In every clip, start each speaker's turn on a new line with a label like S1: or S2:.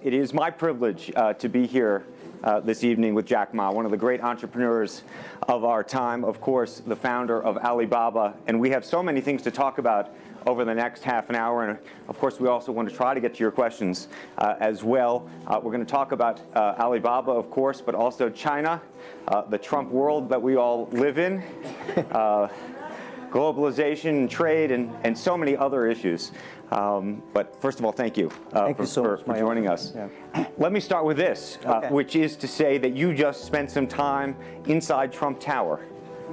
S1: It is my privilege to be here this evening with Jack Ma, one of the great entrepreneurs of our time, of course, the founder of Alibaba. And we have so many things to talk about over the next half an hour. And of course, we also want to try to get to your questions as well. We're going to talk about Alibaba, of course, but also China, the Trump world that we all live in, globalization, trade, and so many other issues. But first of all, thank you for joining us. Yeah. Let me start with this, which is to say that you just spent some time inside Trump Tower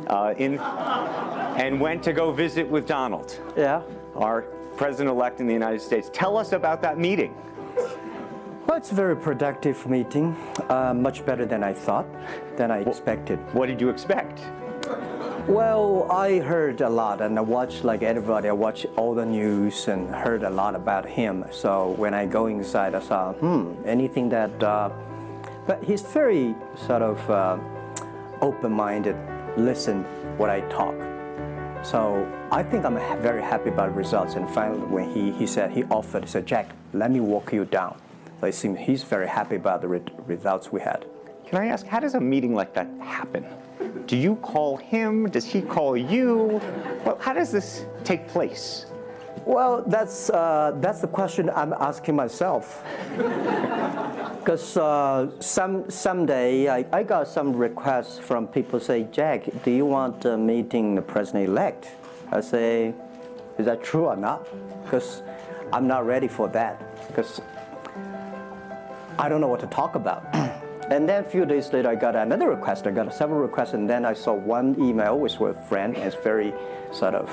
S1: and went to go visit with Donald, our president-elect in the United States. Tell us about that meeting.
S2: Well, it's a very productive meeting, much better than I thought, than I expected.
S1: What did you expect?
S2: Well, I heard a lot, and I watched, like everybody, I watched all the news and heard a lot about him. So when I go inside, I saw, anything that, but he's very sort of open-minded, listen what I talk. So I think I'm very happy about the results. And finally, when he said, Jack, let me walk you down. So it seems he's very happy about the results we had.
S1: Can I ask, how does a meeting like that happen? Do you call him? Does he call you? Well, how does this take place?
S2: Well, that's the question I'm asking myself. Because someday I got some requests from people say, Jack, do you want a meeting the president-elect? I say, is that true or not? Because I'm not ready for that. Because I don't know what to talk about. And then a few days later, I got another request. I got several requests, and then I saw one email with a friend, and it's very sort of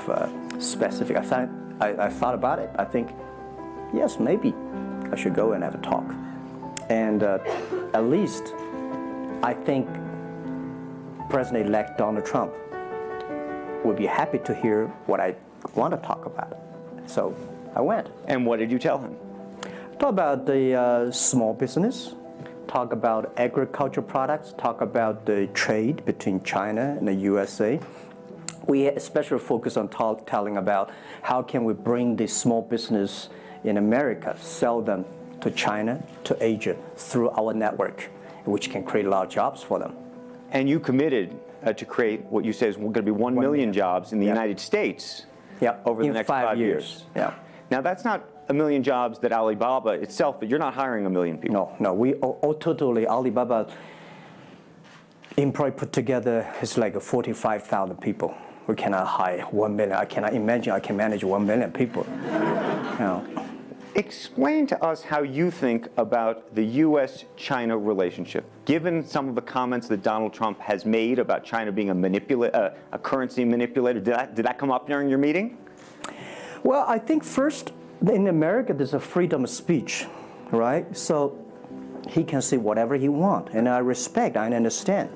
S2: specific. I thought about it. I think, yes, maybe I should go and have a talk. And at least I think President-elect Donald Trump would be happy to hear what I want to talk about. So I went.
S1: And what did you tell him?
S2: Talk about the small business. Talk about agriculture products, talk about the trade between China and the USA. We especially focus on telling about how can we bring the small business in America, sell them to China, to Asia, through our network, which can create a lot of jobs for them.
S1: And you committed to create what you say is going to be 1 million jobs in the United States over the next 5 years.
S2: Yeah.
S1: Now, that's not 1 million jobs that Alibaba itself, but you're not hiring 1 million people.
S2: No, we all totally, Alibaba employee put together is like 45,000 people. We cannot hire 1 million. I cannot imagine I can manage 1 million people.
S1: Explain to us how you think about the U.S.-China relationship, given some of the comments that Donald Trump has made about China being a currency manipulator. Did that come up during your meeting?
S2: Well, I think first, in America, there's a freedom of speech, right? So he can say whatever he wants, and I respect, I understand.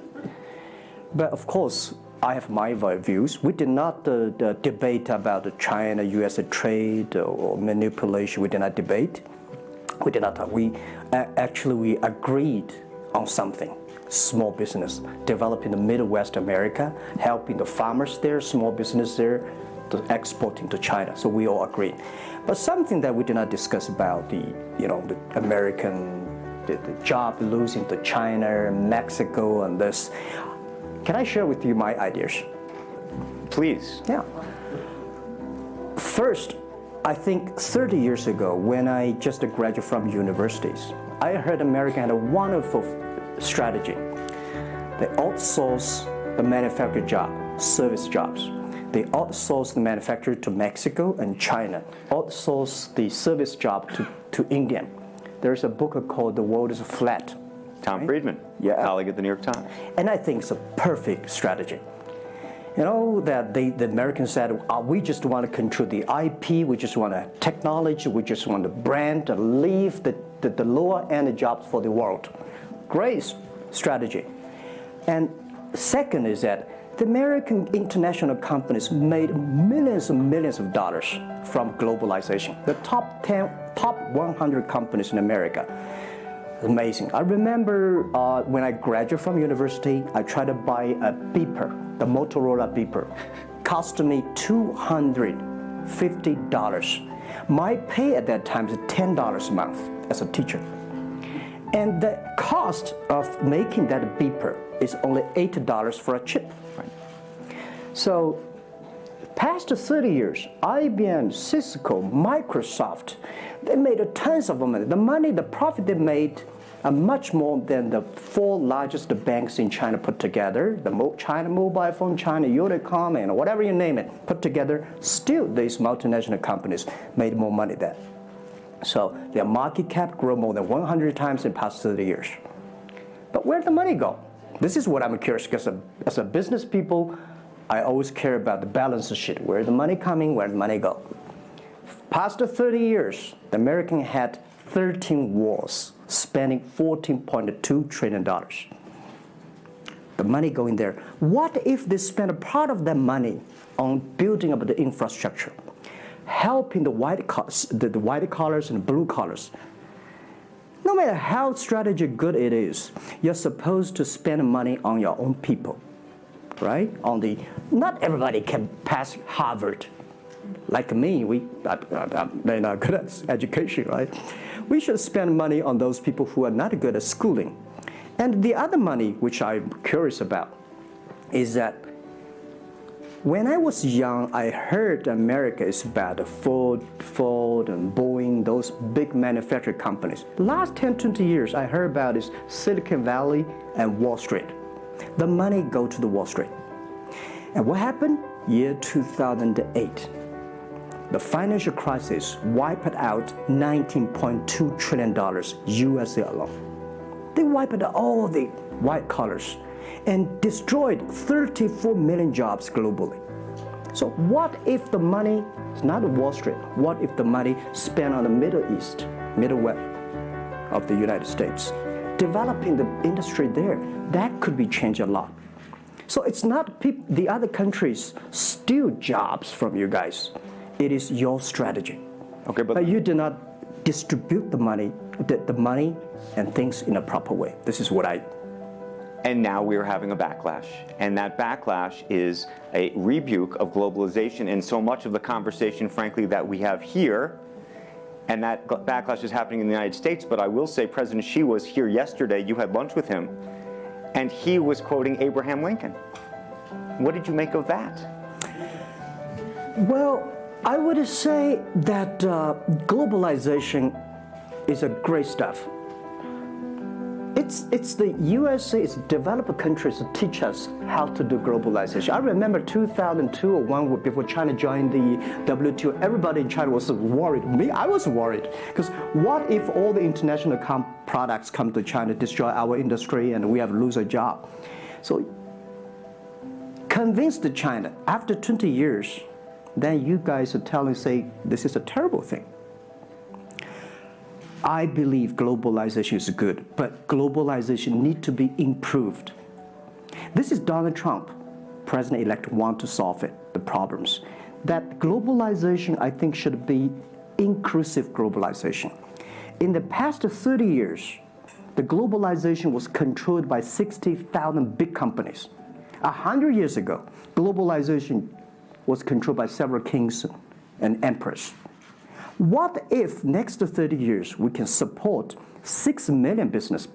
S2: But of course, I have my views. We did not debate about the China-U.S. trade or manipulation. We did not debate. We did not talk. We agreed on something. Small business, developing the Midwest America, helping the farmers there, small business there, to exporting to China. So we all agreed. But something that we did not discuss about the American, the job losing to China, Mexico, and this. Can I share with you my ideas?
S1: Please.
S2: Yeah. First, I think 30 years ago, when I just graduated from universities, I heard America had a wonderful strategy. They outsource the manufacturing job, service jobs. They outsource the manufacturer to Mexico and China, outsource the service job to India. There's a book called The World is Flat.
S1: Tom Friedman, colleague at the New York Times.
S2: And I think it's a perfect strategy. You know, that the Americans said, we just want to control the IP, we just want to technology, we just want the brand, and leave the lower end jobs for the world. Great strategy. And second is that the American international companies made millions and millions of dollars from globalization. The top 100 companies in America. Amazing. I remember when I graduated from university, I tried to buy a beeper, the Motorola beeper. Cost me $250. My pay at that time is $10 a month as a teacher. And the cost of making that beeper is only $8 for a chip.
S1: Right.
S2: So, past 30 years, IBM, Cisco, Microsoft, they made tons of money. The profit they made are much more than the 4 largest banks in China put together. The China Mobile Phone, China Unicom, and whatever you name it, put together. Still, these multinational companies made more money than. So their market cap grew more than 100 times in the past 30 years. But where'd the money go? This is what I'm curious, because as a business people, I always care about the balance sheet. Where the money coming, where the money go? Past 30 years, the American had 13 wars, spending $14.2 trillion. The money going there. What if they spend a part of that money on building up the infrastructure, helping the white collars and blue collars? No matter how strategy good it is, you're supposed to spend money on your own people, right? Not everybody can pass Harvard. Like me, I'm not good at education, right? We should spend money on those people who are not good at schooling. And the other money, which I'm curious about, is that when I was young, I heard America is about Ford and Boeing, those big manufacturing companies. Last 10, 20 years, I heard about is Silicon Valley and Wall Street. The money go to the Wall Street. And what happened? Year 2008. The financial crisis wiped out $19.2 trillion USA alone. They wiped out all the white collars and destroyed 34 million jobs globally. So what if the money is not Wall Street? What if the money spent on the Middle East, Middle West of the United States, developing the industry there? That could be changed a lot. So it's not the other countries steal jobs from you guys. It is your strategy.
S1: Okay, but
S2: you do not distribute the money and things in a proper way. This is what I.
S1: And now we are having a backlash. And that backlash is a rebuke of globalization. And so much of the conversation, frankly, that we have here, and that backlash is happening in the United States. But I will say President Xi was here yesterday. You had lunch with him. And he was quoting Abraham Lincoln. What did you make of that?
S2: Well, I would say that globalization is a great stuff. It's the USA, it's developed countries to teach us how to do globalization. I remember 2002 or 1 before China joined the WTO, everybody in China was worried. Me, I was worried. Because what if all the international products come to China, destroy our industry, and we have lose a job? So convinced China, after 20 years, then you guys are say, this is a terrible thing. I believe globalization is good, but globalization needs to be improved. This is Donald Trump, President-elect, want to solve it, the problems. That globalization, I think, should be inclusive globalization. In the past 30 years, the globalization was controlled by 60,000 big companies. 100 years ago, globalization was controlled by several kings and emperors. What if next 30 years we can support 6 million business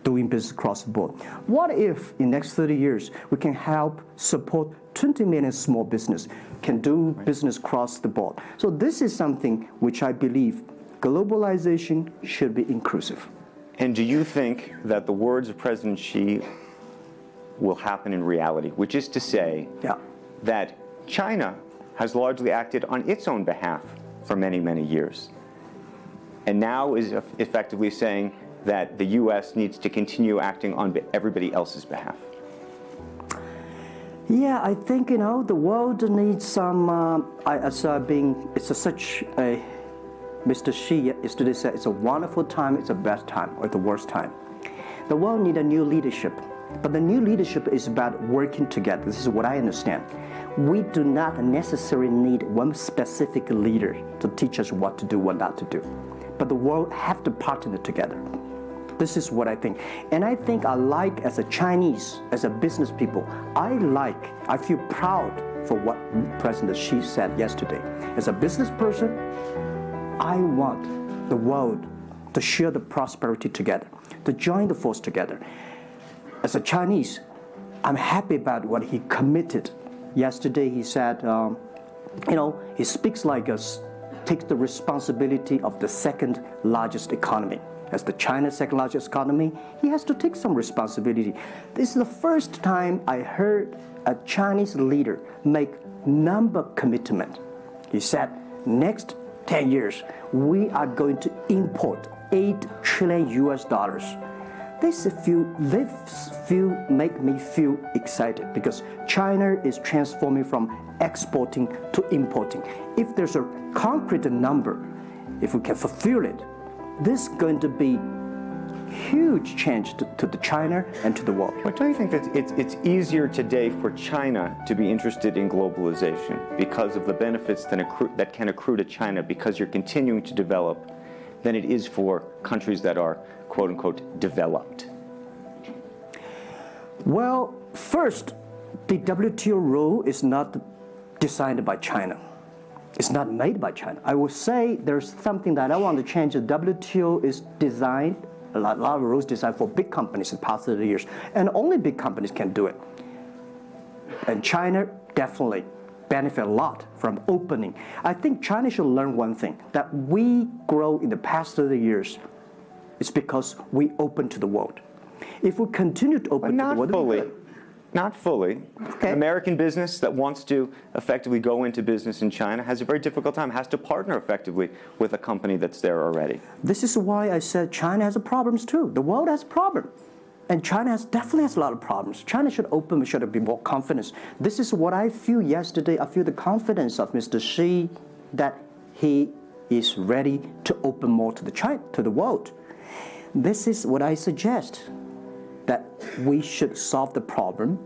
S2: doing business across the board? What if in next 30 years we can help support 20 million small business can do business across the board? So this is something which I believe globalization should be inclusive.
S1: And do you think that the words of President Xi will happen in reality, which is to say that China has largely acted on its own behalf for many, many years, and now is effectively saying that the U.S. needs to continue acting on everybody else's behalf?
S2: Yeah, I think, the world needs some, such a, Mr. Xi yesterday said, it's a wonderful time, it's a best time, or the worst time. The world needs a new leadership, but the new leadership is about working together. This is what I understand. We do not necessarily need one specific leader to teach us what to do, what not to do. But the world have to partner together. This is what I think. And I think as a Chinese, as a business people, I feel proud for what President Xi said yesterday. As a business person, I want the world to share the prosperity together, to join the force together. As a Chinese, I'm happy about what he committed. Yesterday he said, he speaks like us, takes the responsibility of the second largest economy. As the China's second largest economy, he has to take some responsibility. This is the first time I heard a Chinese leader make number commitment. He said, next 10 years, we are going to import $8 trillion US. This make me feel excited because China is transforming from exporting to importing. If there's a concrete number, if we can fulfill it, this is going to be huge change to the China and to the world.
S1: But don't you think that it's easier today for China to be interested in globalization because of the benefits that can accrue to China because you're continuing to develop than it is for countries that are, quote unquote, developed?
S2: Well, first, the WTO rule is not designed by China. It's not made by China. I would say there's something that I want to change. The WTO is designed, a lot of rules designed for big companies in the past 30 years, and only big companies can do it. And China definitely benefit a lot from opening. I think China should learn one thing, that we grow in the past 30 years, it's because we open to the world. If we continue to open to the world,
S1: not fully.
S2: Okay.
S1: An American business that wants to effectively go into business in China has a very difficult time, has to partner effectively with a company that's there already.
S2: This is why I said China has problems too. The world has problems. And China definitely has a lot of problems. China should open, should be more confidence. This is what I feel yesterday. I feel the confidence of Mr. Xi that he is ready to open more to the world. This is what I suggest, that we should solve the problem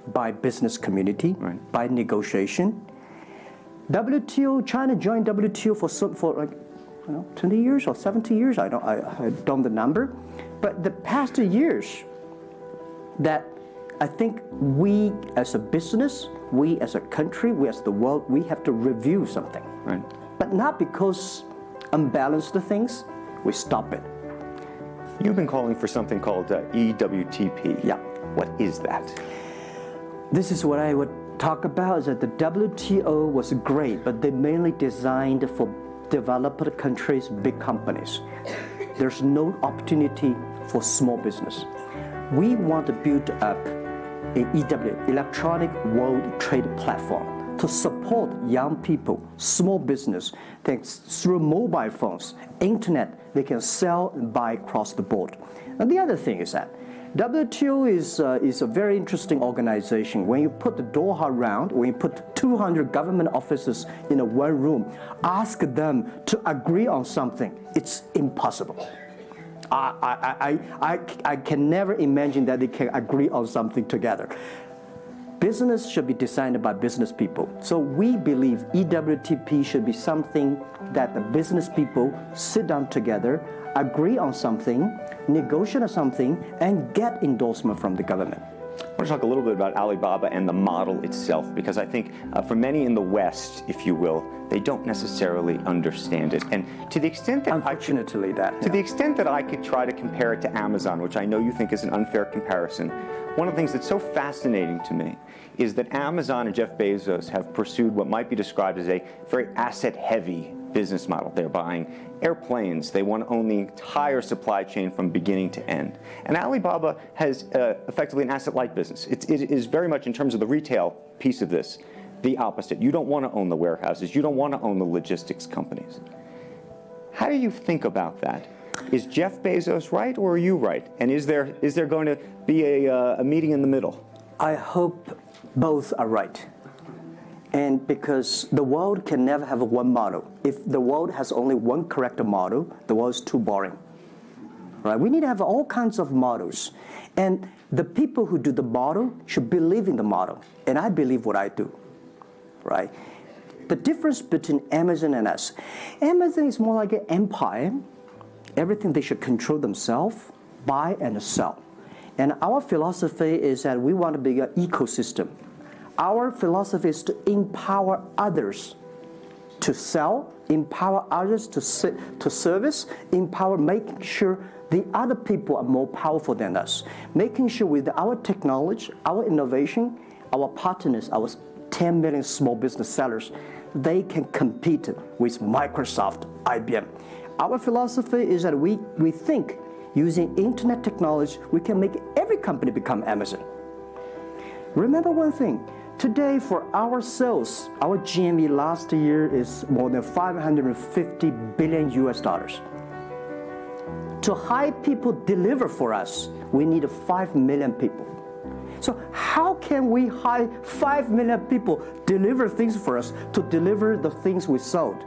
S2: by business community,
S1: right,
S2: by negotiation. WTO, China joined WTO for like 20 years or 70 years. I don't know the number, but the past 2 years, that I think we as a business, we as a country, we as the world, we have to review something.
S1: Right.
S2: But not because unbalanced things, we stop it.
S1: You've been calling for something called EWTP.
S2: Yeah.
S1: What is that?
S2: This is what I would talk about, is that the WTO was great, but they mainly designed for developed countries, big companies. There's no opportunity for small business. We want to build up an electronic world trade platform to support young people, small business, thanks through mobile phones, internet, they can sell and buy across the board. And the other thing is that WTO is a very interesting organization. When you put the Doha round, when you put 200 government officers in one room, ask them to agree on something, it's impossible. I can never imagine that they can agree on something together. Business should be designed by business people. So we believe EWTP should be something that the business people sit down together, agree on something, negotiate on something, and get endorsement from the government.
S1: I want to talk a little bit about Alibaba and the model itself, because I think for many in the West, if you will, they don't necessarily understand it. And to the extent that
S2: Unfortunately,
S1: the extent that I could try to compare it to Amazon, which I know you think is an unfair comparison, one of the things that's so fascinating to me is that Amazon and Jeff Bezos have pursued what might be described as a very asset-heavy business model. They're buying airplanes. They want to own the entire supply chain from beginning to end. And Alibaba has effectively an asset-light business. It is very much, in terms of the retail piece of this, the opposite. You don't want to own the warehouses. You don't want to own the logistics companies. How do you think about that? Is Jeff Bezos right, or are you right? And is there going to be a meeting in the middle?
S2: I hope both are right. And because the world can never have one model. If the world has only one correct model, the world is too boring. Right? We need to have all kinds of models. And the people who do the model should believe in the model. And I believe what I do. Right? The difference between Amazon and us. Amazon is more like an empire. Everything they should control themselves, buy and sell. And our philosophy is that we want to be an ecosystem. Our philosophy is to empower others to sell, empower others to service, empower making sure the other people are more powerful than us, making sure with our technology, our innovation, our partners, our 10 million small business sellers, they can compete with Microsoft, IBM. Our philosophy is that we think using internet technology, we can make every company become Amazon. Remember one thing, today for our sales, our GMV last year is more than 550 billion US dollars. To hire people deliver for us, we need 5 million people. So how can we hire 5 million people deliver things for us to deliver the things we sold?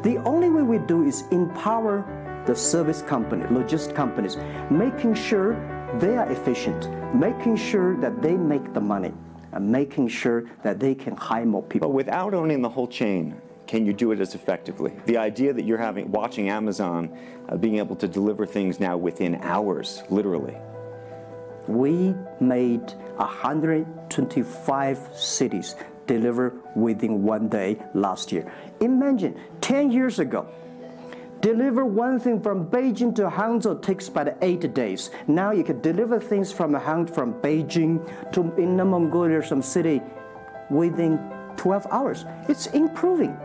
S2: The only way we do is empower the service company, logistics companies, making sure they are efficient, making sure that they make the money, and making sure that they can hire more people.
S1: But without owning the whole chain, can you do it as effectively? The idea that you're watching Amazon being able to deliver things now within hours, literally.
S2: We made 125 cities deliver within 1 day last year. Imagine 10 years ago, deliver one thing from Beijing to Hangzhou takes about 8 days. Now you can deliver things from Beijing to Inner Mongolia, some city, within 12 hours. It's improving.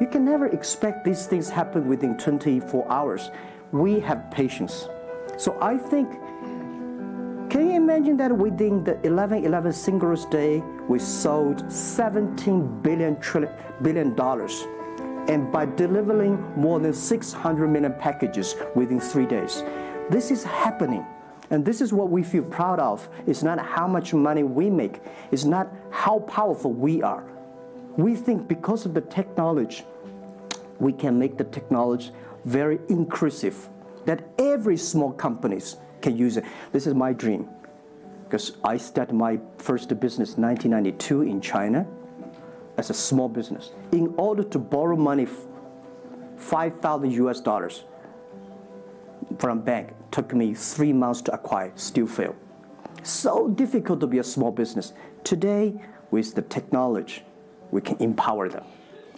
S2: You can never expect these things happen within 24 hours. We have patience. So I think, can you imagine that within the 11/11 Singles Day, we sold $17 billion. And by delivering more than 600 million packages within 3 days. This is happening. And this is what we feel proud of. It's not how much money we make. It's not how powerful we are. We think because of the technology, we can make the technology very inclusive, that every small companies can use it. This is my dream, because I started my first business in 1992 in China as a small business. In order to borrow money, 5,000 US dollars from bank, took me 3 months to acquire, still failed. So difficult to be a small business. Today, with the technology, we can empower them.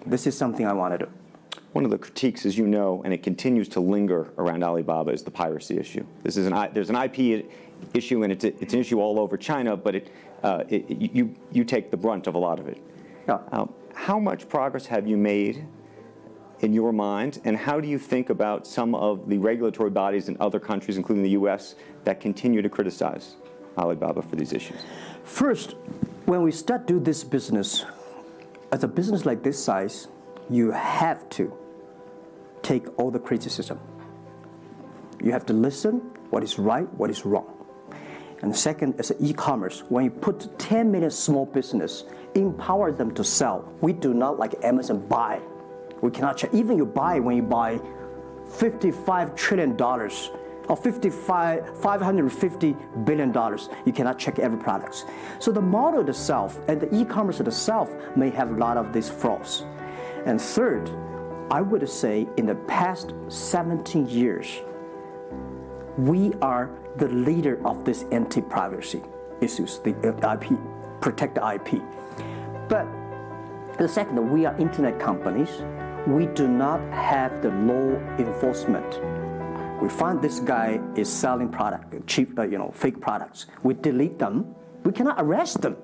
S2: This is something I want to do.
S1: One of the critiques, as you know, and it continues to linger around Alibaba, is the piracy issue. There's an IP issue, and it's an issue all over China, but you take the brunt of a lot of it.
S2: Yeah.
S1: How much progress have you made in your mind, and how do you think about some of the regulatory bodies in other countries, including the US, that continue to criticize Alibaba for these issues?
S2: First, when we start do this business, as a business like this size, you have to take all the criticism. You have to listen what is right, what is wrong. And second, as an e-commerce, when you put 10 million small business, empower them to sell. We do not like Amazon buy. We cannot check. Even you buy, when you buy $55 trillion or $550 billion, you cannot check every product. So the model itself and the e-commerce itself may have a lot of these flaws. And third, I would say in the past 17 years, we are the leader of this anti-privacy issues, the IP, protect the IP. But the second, we are internet companies. We do not have the law enforcement. We find this guy is selling cheap, fake products. We delete them. We cannot arrest them.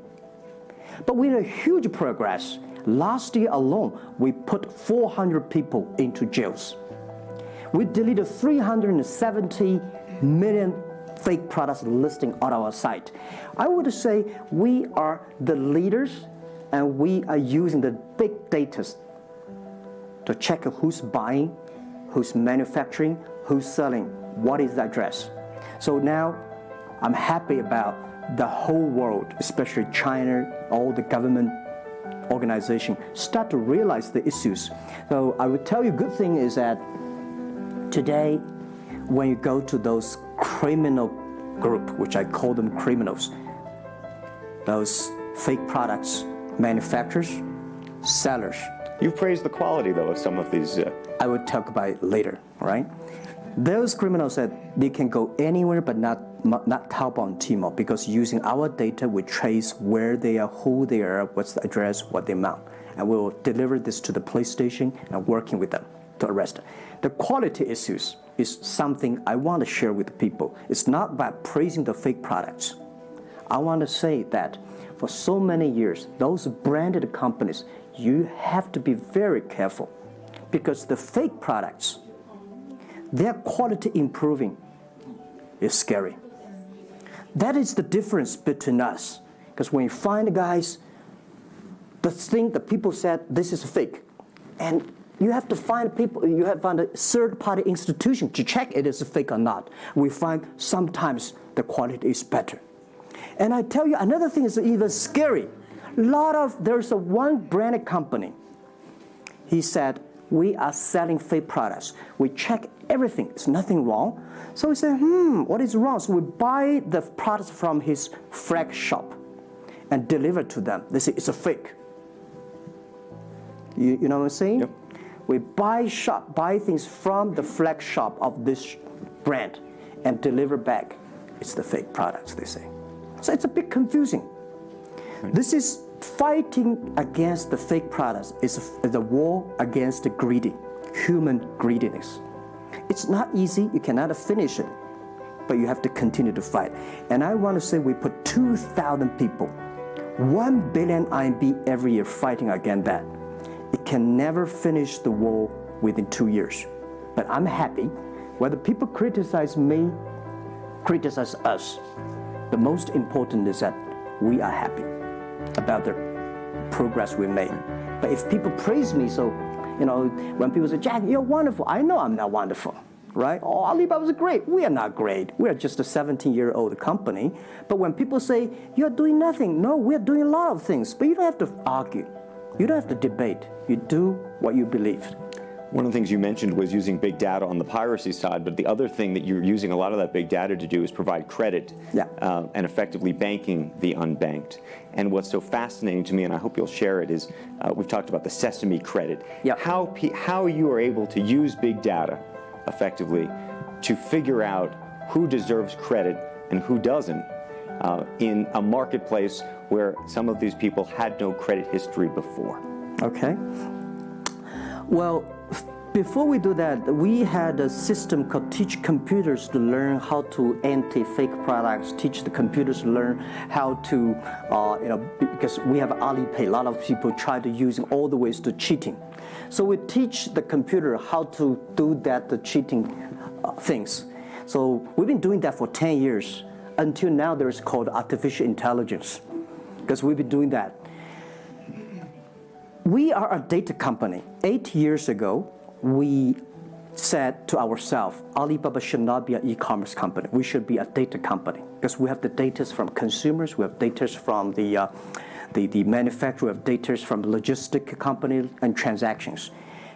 S2: But we made huge progress. Last year alone, we put 400 people into jails. We deleted 370 million fake products listing on our site. I would say we are the leaders, and we are using the big data to check who's buying, who's manufacturing, who's selling, what is the address. So now I'm happy about the whole world, especially China, all the government organization start to realize the issues. So I would tell you, good thing is that today, when you go to those criminal group, which I call them criminals, those fake products, manufacturers, sellers.
S1: You've praised the quality, though, of some of these.
S2: I will talk about it later, right? Those criminals said they can go anywhere but not Taobao and Tmall, because using our data, we trace where they are, who they are, what's the address, what the amount. and we will deliver this to the police station and working with them to arrest them. The quality issues is something I want to share with people. It's not about praising the fake products. I want to say that for so many years, those branded companies, you have to be very careful because the fake products, their quality improving is scary. That is the difference between us. Because when you find guys, the people said this is fake, and you have to find people, you have to find a third-party institution to check it is fake or not. We find sometimes the quality is better. And I tell you, another thing is even scary. There's one branded company. He said, we are selling fake products. We check everything, there's nothing wrong. So we say, what is wrong? So we buy the products from his flag shop and deliver to them. They say, it's a fake. You know what I'm saying?
S1: Yep.
S2: We buy things from the flag shop of this brand and deliver back. It's the fake products, they say. So it's a bit confusing. Right. This is fighting against the fake products. It's a war against the human greediness. It's not easy. You cannot finish it, but you have to continue to fight. And I want to say we put 2,000 people, 1 billion RMB every year fighting against that. It can never finish the war within 2 years. But I'm happy. Whether people criticize me, criticize us, the most important is that we are happy about the progress we made. But if people praise me, so, when people say, Jack, you're wonderful, I know I'm not wonderful, right? Oh, Alibaba is great. We are not great. We are just a 17-year-old company. But when people say, you're doing nothing, no, we're doing a lot of things. But you don't have to argue. You don't have to debate. You do what you believe.
S1: One of the things you mentioned was using big data on the piracy side, but the other thing that you're using a lot of that big data to do is provide credit and effectively banking the unbanked. And what's so fascinating to me, and I hope you'll share it, is we've talked about the sesame credit.
S2: Yep.
S1: How you are able to use big data effectively to figure out who deserves credit and who doesn't in a marketplace where some of these people had no credit history before.
S2: Okay. Well, before we do that, we had a system called Teach Computers to learn how to anti-fake products, teach the computers to learn how to, because we have Alipay, a lot of people try to using all the ways to cheating. So we teach the computer how to do that, the cheating things. So we've been doing that for 10 years. Until now, there's called artificial intelligence, because we've been doing that. We are a data company. 8 years ago, we said to ourselves, Alibaba should not be an e-commerce company. We should be a data company because we have the data from consumers, we have data from the manufacturer, we have data from logistic companies and transactions.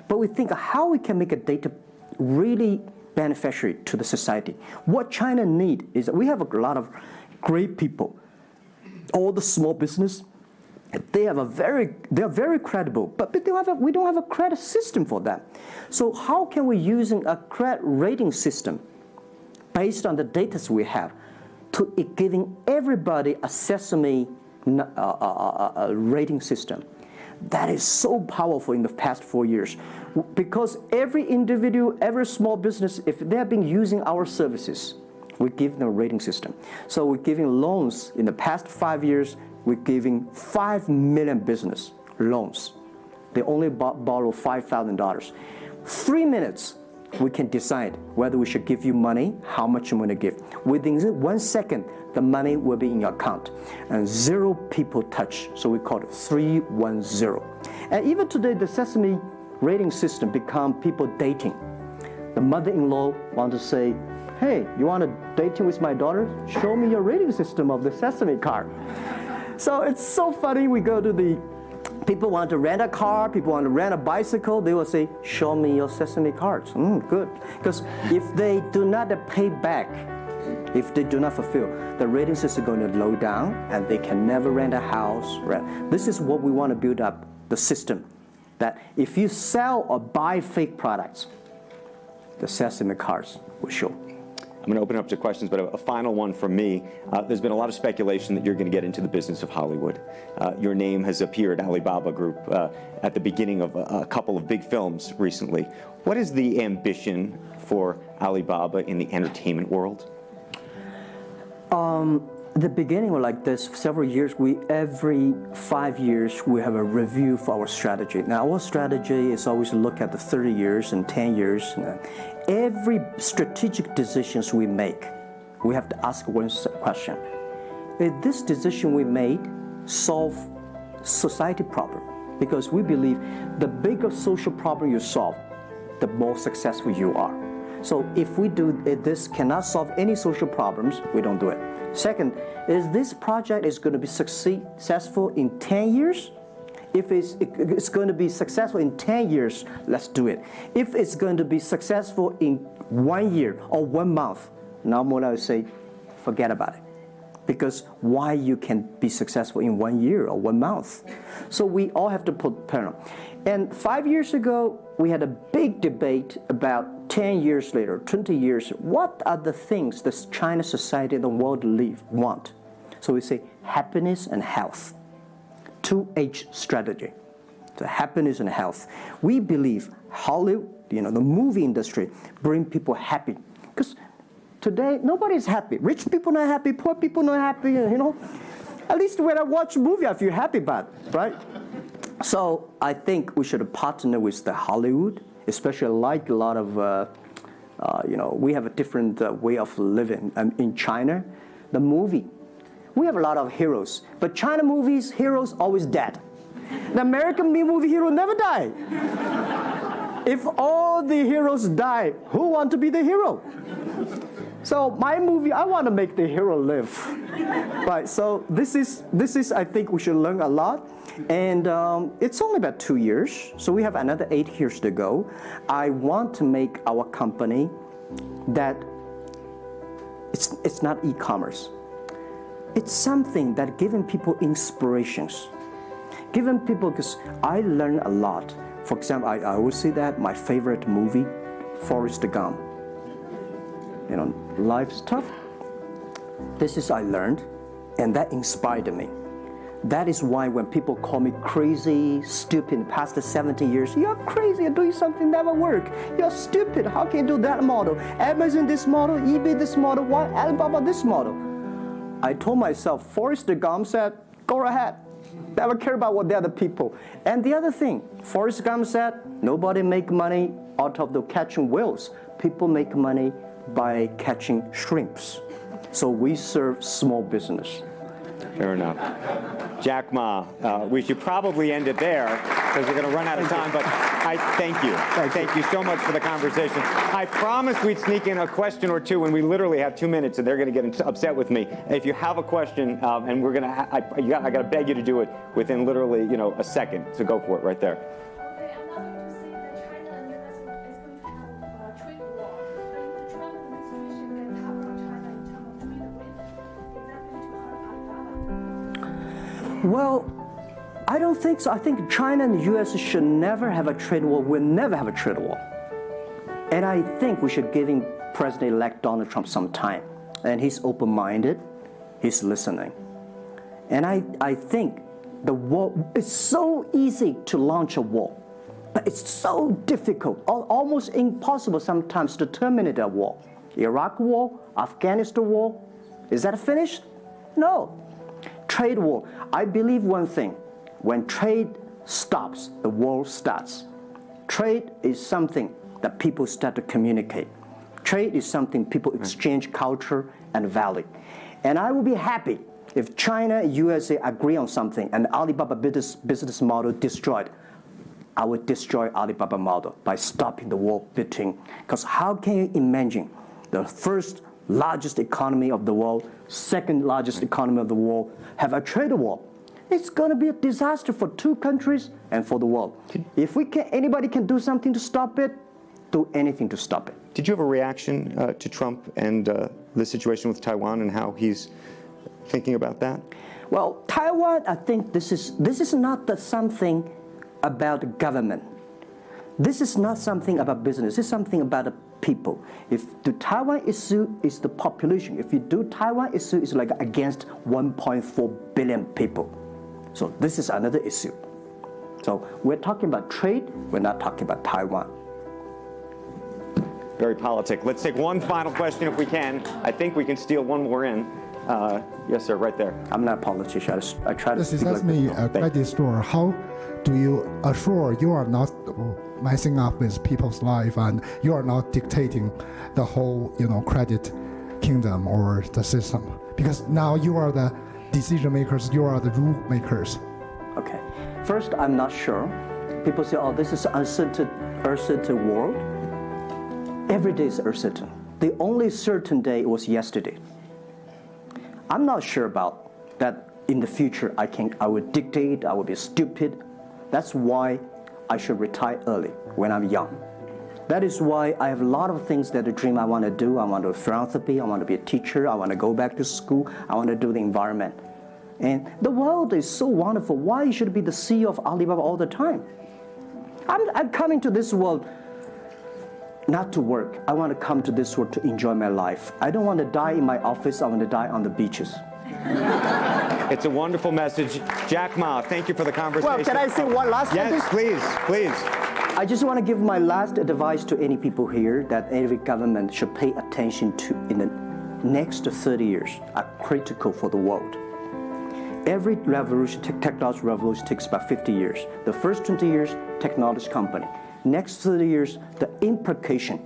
S2: But we think how we can make a data really beneficiary to the society. What China needs is we have a lot of great people. All the small business, they are very credible, but we don't have a credit system for them. So how can we using a credit rating system based on the data we have to giving everybody a sesame rating system? That is so powerful in the past 4 years because every individual, every small business, if they have been using our services, we give them a rating system. So we're giving loans in the past 5 years. We're giving 5 million business loans. They only borrow $5,000. 3 minutes, we can decide whether we should give you money, how much you want to give. Within 1 second, the money will be in your account. And 0 people touch, so we call it 310. And even today, the Sesame rating system become people dating. The mother-in-law want to say, hey, you want to dating with my daughter? Show me your rating system of the Sesame card. So it's so funny. We go to people want to rent a car, people want to rent a bicycle. They will say, show me your Sesame cards. Good. Because if they do not pay back, if they do not fulfill, the rating system is going to low down and they can never rent a house. This is what we want to build up, the system. That if you sell or buy fake products, the Sesame cards will show.
S1: I'm going to open it up to questions, but a final one from me. There's been a lot of speculation that you're going to get into the business of Hollywood. Your name has appeared, Alibaba Group, at the beginning of a couple of big films recently. What is the ambition for Alibaba in the entertainment world?
S2: The beginning was like this. For several years, every 5 years we have a review for our strategy. Now our strategy is always to look at the 30 years and 10 years. Every strategic decisions we make, we have to ask one question: Is this decision we made solve society problem? Because we believe the bigger social problem you solve, the more successful you are. So if this cannot solve any social problems, we don't do it. Second, is this project is going to be successful in 10 years? If it's going to be successful in 10 years, let's do it. If it's going to be successful in 1 year or 1 month, now more I would say, forget about it. Because why you can be successful in 1 year or 1 month? So we all have to put parallel. And 5 years ago, we had a big debate about 10 years later, 20 years, what are the things that China society and the world want? So we say happiness and health. 2H strategy. So happiness and health. We believe Hollywood, the movie industry, bring people happy. Because today, nobody's happy. Rich people not happy, poor people not happy, At least when I watch a movie, I feel happy about it, right? So I think we should partner with the Hollywood, especially like a lot of, we have a different way of living in China. The movie, we have a lot of heroes, but China movies, heroes always dead. The American movie hero never die. If all the heroes die, who want to be the hero? So my movie, I want to make the hero live, right? So this is I think we should learn a lot, and it's only about 2 years, so we have another 8 years to go. I want to make our company that it's not e-commerce. It's something that giving people inspirations, giving people, because I learn a lot. For example, I always say that my favorite movie, Forrest Gump. Life's tough. This is I learned, and that inspired me. That is why when people call me crazy, stupid, past the 70 years, you're crazy, you're doing something never work. You're stupid, how can you do that model? Amazon this model, eBay this model, why Alibaba this model? I told myself, Forrest Gump said, go ahead. Never care about what the other people. And the other thing, Forrest Gump said, nobody make money out of the catching whales. People make money by catching shrimps. So we serve small business.
S1: Fair enough. Jack Ma, we should probably end it there because we're going to run out of time, but I thank you. Thank you so much for the conversation. I promised we'd sneak in a question or two, and we literally have 2 minutes, and they're going to get upset with me. If you have a question, and we're going to, I got to beg you to do it within literally, a second. So go for it right there.
S3: Okay, I'm not going to say that China and US is going to have a trade war, but if the Trump administration gets tougher on China in terms of trade agreement, is that going to hurt Alibaba?
S2: Well, I don't think so. I think China and the US should never have a trade war. We'll never have a trade war. And I think we should give President-elect Donald Trump some time. And he's open-minded. He's listening. And I think the war, it's so easy to launch a war. But it's so difficult, almost impossible sometimes to terminate a war. Iraq war, Afghanistan war, is that finished? No. Trade war. I believe one thing. When trade stops, the world starts. Trade is something that people start to communicate. Trade is something people exchange culture and value. And I will be happy if China and USA agree on something and Alibaba business model destroyed. I would destroy Alibaba model by stopping the war between. Because how can you imagine the first largest economy of the world, second largest economy of the world, have a trade war? It's going to be a disaster for two countries and for the world. If anybody can do something to stop it, do anything to stop it.
S1: Did you have a reaction to Trump and the situation with Taiwan and how he's thinking about that?
S2: Well, Taiwan, I think this is not something about the government. This is not something about business. It's something about the people. If the Taiwan issue is the population, if you do Taiwan issue, it's like against 1.4 billion people. So this is another issue. So we're talking about trade. We're not talking about Taiwan.
S1: Very politic. Let's take one final question if we can. I think we can steal one more in. Yes, sir, right there.
S2: I'm not a politician. I try to
S4: This
S2: speak
S4: is
S2: like
S4: me,
S2: this.
S4: a credit store. How do you assure you are not messing up with people's life and you are not dictating the whole, credit kingdom or the system? Because now you are the decision makers, you are the rule makers.
S2: Okay. First, I'm not sure. People say, oh, this is uncertain world. Every day is uncertain. The only certain day was yesterday. I'm not sure about that in the future I will dictate, I will be stupid. That's why I should retire early when I'm young. That is why I have a lot of things that I dream I want to do. I want to do philanthropy, I want to be a teacher, I want to go back to school, I want to do the environment. And the world is so wonderful. Why should I be the CEO of Alibaba all the time? I'm coming to this world not to work. I want to come to this world to enjoy my life. I don't want to die in my office. I want to die on the beaches.
S1: It's a wonderful message. Jack Ma, thank you for the conversation.
S2: Well, can I say one last sentence?
S1: Yes, please, please.
S2: I just want to give my last advice to any people here that every government should pay attention to in the next 30 years are critical for the world. Every revolution, technology revolution takes about 50 years. The first 20 years, technology company. Next 30 years, the implication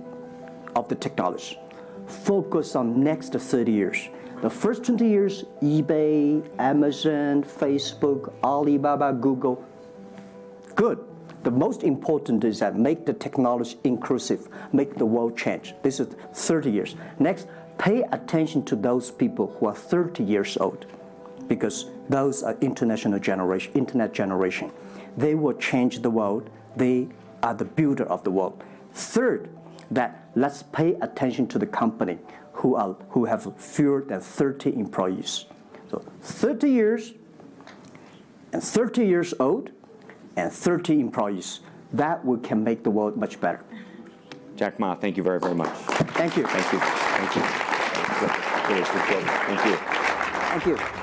S2: of the technology. Focus on next 30 years. The first 20 years, eBay, Amazon, Facebook, Alibaba, Google. Good. The most important is that make the technology inclusive, make the world change. This is 30 years. Next, pay attention to those people who are 30 years old, because those are internet generation. They will change the world. They are the builder of the world. Third, that let's pay attention to the company who have fewer than 30 employees. So 30 years and 30 years old and 30 employees. That can make the world much better.
S1: Jack Ma, thank you very, very much.
S2: Thank you.
S1: Thank you. Thank you. Thank you.
S2: Thank you.